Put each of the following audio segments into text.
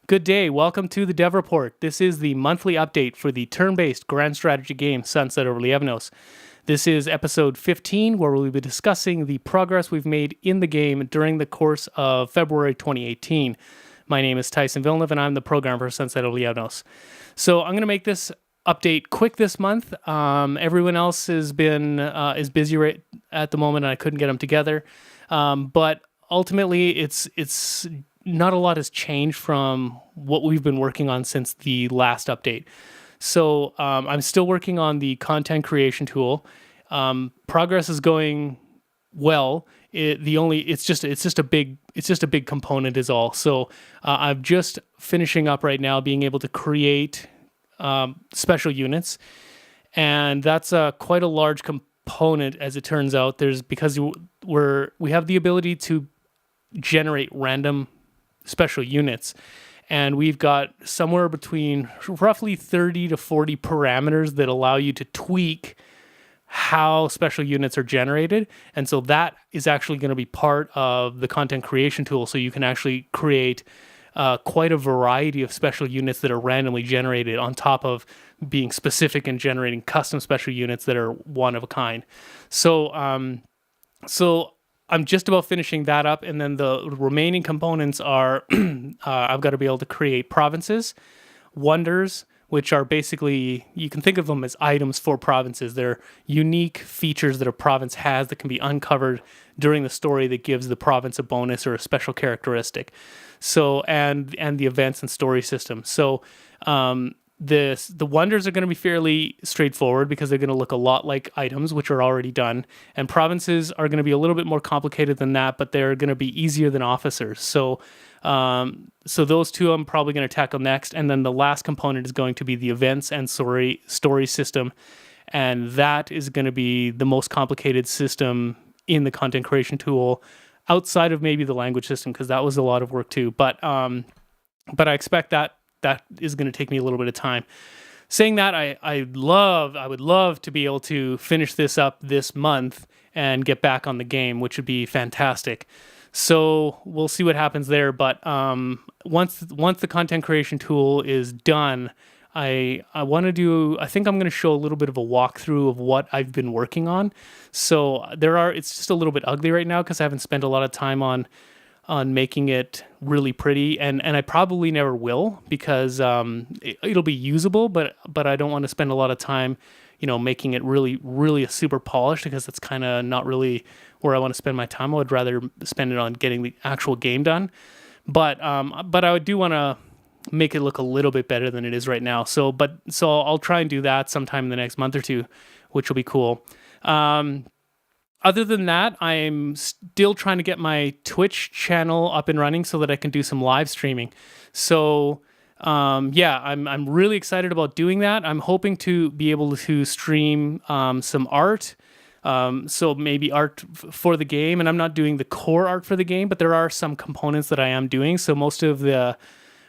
Good day. Welcome to the Dev Report. This is the monthly update for the turn-based grand strategy game Sunset over Lievnos. This is episode 15, where we'll be discussing the progress we've made in the game during the course of February 2018. My name is Tyson Villeneuve, and I'm the programmer for Sunset over Lievnos. So I'm going to make this update quick this month. Everyone else has been is busy right at the moment, and I couldn't get them together. But ultimately, it's not a lot has changed from what we've been working on since the last update. So I'm still working on the content creation tool. Progress is going well. It's just a big component is all. So I'm just finishing up right now, being able to create special units, and that's quite a large component as it turns out. Because we have the ability to generate random special units, and we've got somewhere between roughly 30 to 40 parameters that allow you to tweak how special units are generated. And so that is actually going to be part of the content creation tool, so you can actually create quite a variety of special units that are randomly generated, on top of being specific and generating custom special units that are one of a kind. So I'm just about finishing that up, and then the remaining components are I've got to be able to create provinces, wonders, which are basically, you can think of them as items for provinces. They're unique features that a province has that can be uncovered during the story that gives the province a bonus or a special characteristic. So and the events and story system. So the wonders are going to be fairly straightforward because they're going to look a lot like items, which are already done. And provinces are going to be a little bit more complicated than that, but they're going to be easier than officers. So those two I'm probably going to tackle next. And then the last component is going to be the events and story system. And that is going to be the most complicated system in the content creation tool, outside of maybe the language system, because that was a lot of work too. But I expect that is going to take me a little bit of time. Saying that, I would love to be able to finish this up this month and get back on the game, which would be fantastic. So we'll see what happens there. But once the content creation tool is done, I think I'm going to show a little bit of a walkthrough of what I've been working on. So it's just a little bit ugly right now because I haven't spent a lot of time on making it really pretty, and I probably never will, because it'll be usable, but I don't want to spend a lot of time, making it really, really super polished, because that's kind of not really where I want to spend my time. I would rather spend it on getting the actual game done. But I do want to make it look a little bit better than it is right now. So I'll try and do that sometime in the next month or two, which will be cool. Other than that, I'm still trying to get my Twitch channel up and running so that I can do some live streaming. So, I'm really excited about doing that. I'm hoping to be able to stream some art, so maybe art for the game. And I'm not doing the core art for the game, but there are some components that I am doing. So most of the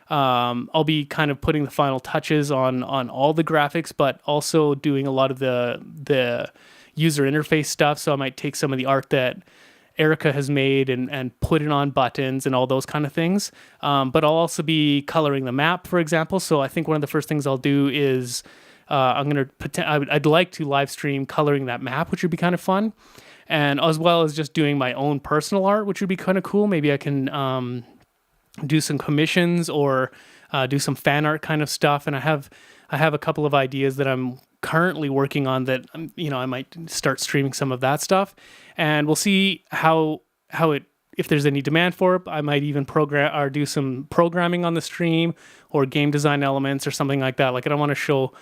I'll be kind of putting the final touches on all the graphics, but also doing a lot of the user interface stuff. So I might take some of the art that Erica has made and put it on buttons and all those kind of things. But I'll also be coloring the map, for example. So I think one of the first things I'll do is I'd like to live stream coloring that map, which would be kind of fun. And as well as just doing my own personal art, which would be kind of cool. Maybe I can do some commissions or do some fan art kind of stuff. And I have a couple of ideas that I'm currently working on that, I might start streaming some of that stuff, and we'll see how if there's any demand for it. I might even program or do some programming on the stream, or game design elements or something like that. Like, I don't want to show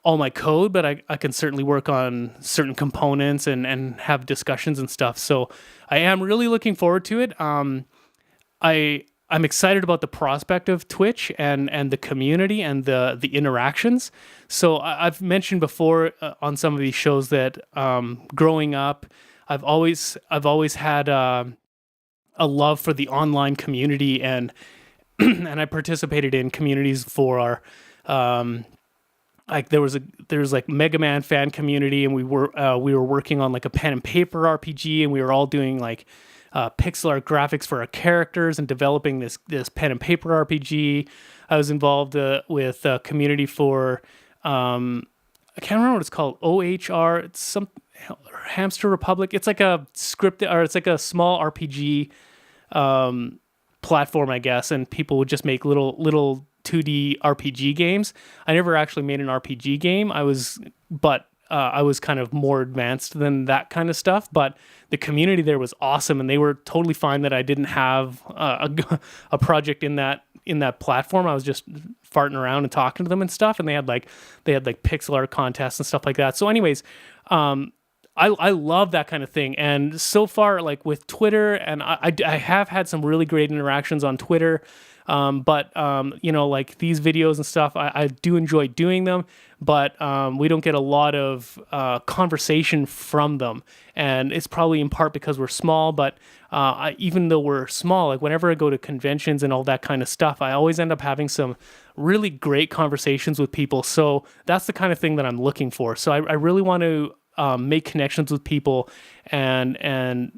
all my code, but I can certainly work on certain components and have discussions and stuff. So I am really looking forward to it. I'm excited about the prospect of Twitch and the community and the interactions. So I've mentioned before on some of these shows that growing up, I've always had a love for the online community, and and I participated in communities for like there's like Mega Man fan community, and we were working on like a pen and paper RPG, and we were all doing like pixel art graphics for our characters and developing this pen and paper RPG. I was involved with a community for I can't remember what it's called. OHR. It's some Hamster Republic. It's like a script, or it's like a small RPG platform, I guess, and people would just make little 2D RPG games. I never actually made an RPG game. I was kind of more advanced than that kind of stuff. But the community there was awesome, and they were totally fine that I didn't have a project in that platform. I was just farting around and talking to them and stuff, and they had like pixel art contests and stuff like that. So, anyways, I love that kind of thing. And so far, like with Twitter, and I have had some really great interactions on Twitter. But like these videos and stuff, I do enjoy doing them, but we don't get a lot of conversation from them. And it's probably in part because we're small, but even though we're small, like whenever I go to conventions and all that kind of stuff, I always end up having some really great conversations with people. So that's the kind of thing that I'm looking for. So I really want to make connections with people, and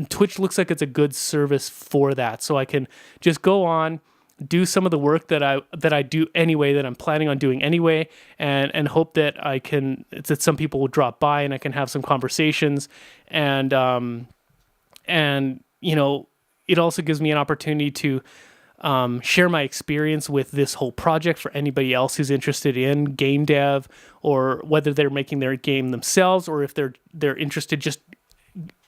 Twitch looks like it's a good service for that. So I can just go on, do some of the work that I do anyway, that I'm planning on doing anyway, and hope that that some people will drop by and I can have some conversations, and it also gives me an opportunity to share my experience with this whole project for anybody else who's interested in game dev, or whether they're making their game themselves, or if they're interested just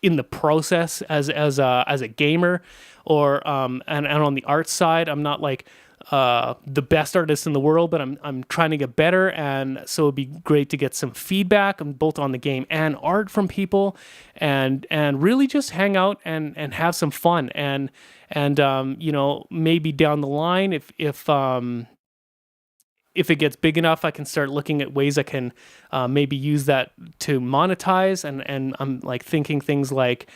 in the process as a gamer, or and on the art side. I'm not like the best artist in the world, but I'm trying to get better, and so it'd be great to get some feedback both on the game and art from people, and really just hang out and have some fun, and maybe down the line, if it gets big enough, I can start looking at ways I can maybe use that to monetize. And I'm like thinking things like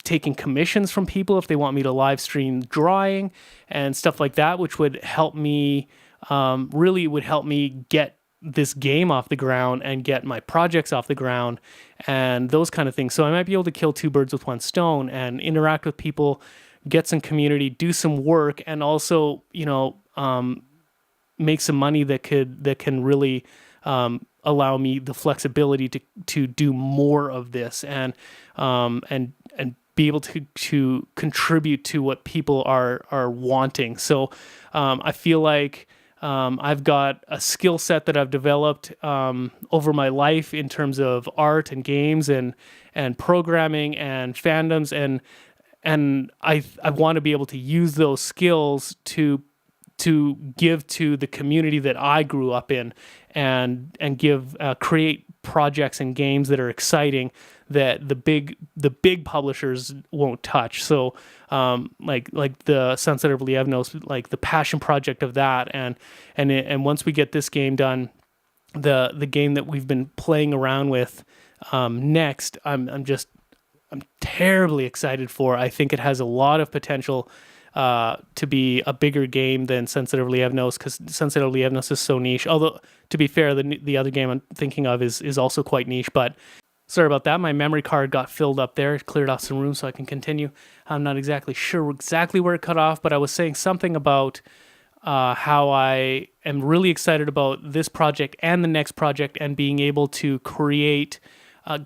taking commissions from people if they want me to live stream drawing and stuff like that, which would help me, really would help me get this game off the ground and get my projects off the ground and those kind of things. So I might be able to kill two birds with one stone and interact with people, get some community, do some work, and also, make some money that can really allow me the flexibility to do more of this, and be able to contribute to what people are wanting. So I feel like I've got a skill set that I've developed over my life in terms of art and games and programming and fandoms, and I want to be able to use those skills to give to the community that I grew up in, and create projects and games that are exciting that the big publishers won't touch. So like the Sunset of Lievnos, like the passion project of that, and once we get this game done, the game that we've been playing around with next, I'm terribly excited for. I think it has a lot of potential to be a bigger game than Sunset of Lievnos, because Sunset of Lievnos is so niche. Although, to be fair, the other game I'm thinking of is also quite niche. But sorry about that. My memory card got filled up there. It cleared off some room so I can continue. I'm not exactly sure where it cut off, but I was saying something about how I am really excited about this project and the next project, and being able to create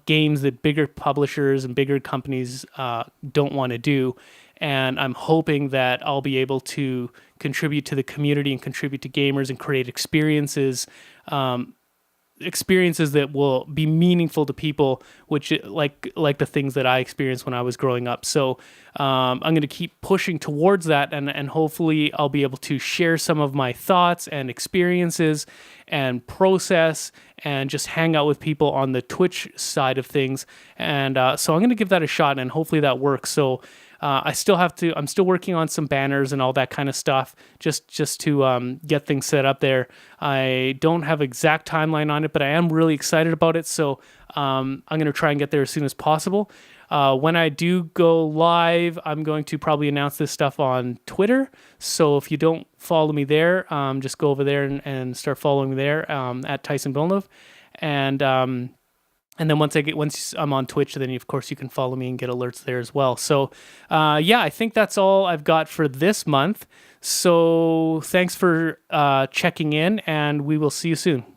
games that bigger publishers and bigger companies don't want to do. And I'm hoping that I'll be able to contribute to the community and contribute to gamers and create experiences that will be meaningful to people, which like the things that I experienced when I was growing up. So I'm going to keep pushing towards that, and hopefully I'll be able to share some of my thoughts and experiences and process, and just hang out with people on the Twitch side of things. And so I'm going to give that a shot, and hopefully that works. So I'm still working on some banners and all that kind of stuff, just to get things set up there. I don't have exact timeline on it, but I am really excited about it. So I'm going to try and get there as soon as possible. When I do go live, I'm going to probably announce this stuff on Twitter. So if you don't follow me there, just go over there and start following me there, at Tyson Villeneuve. And And then once I'm on Twitch, then of course you can follow me and get alerts there as well. So yeah, I think that's all I've got for this month. So thanks for checking in, and we will see you soon.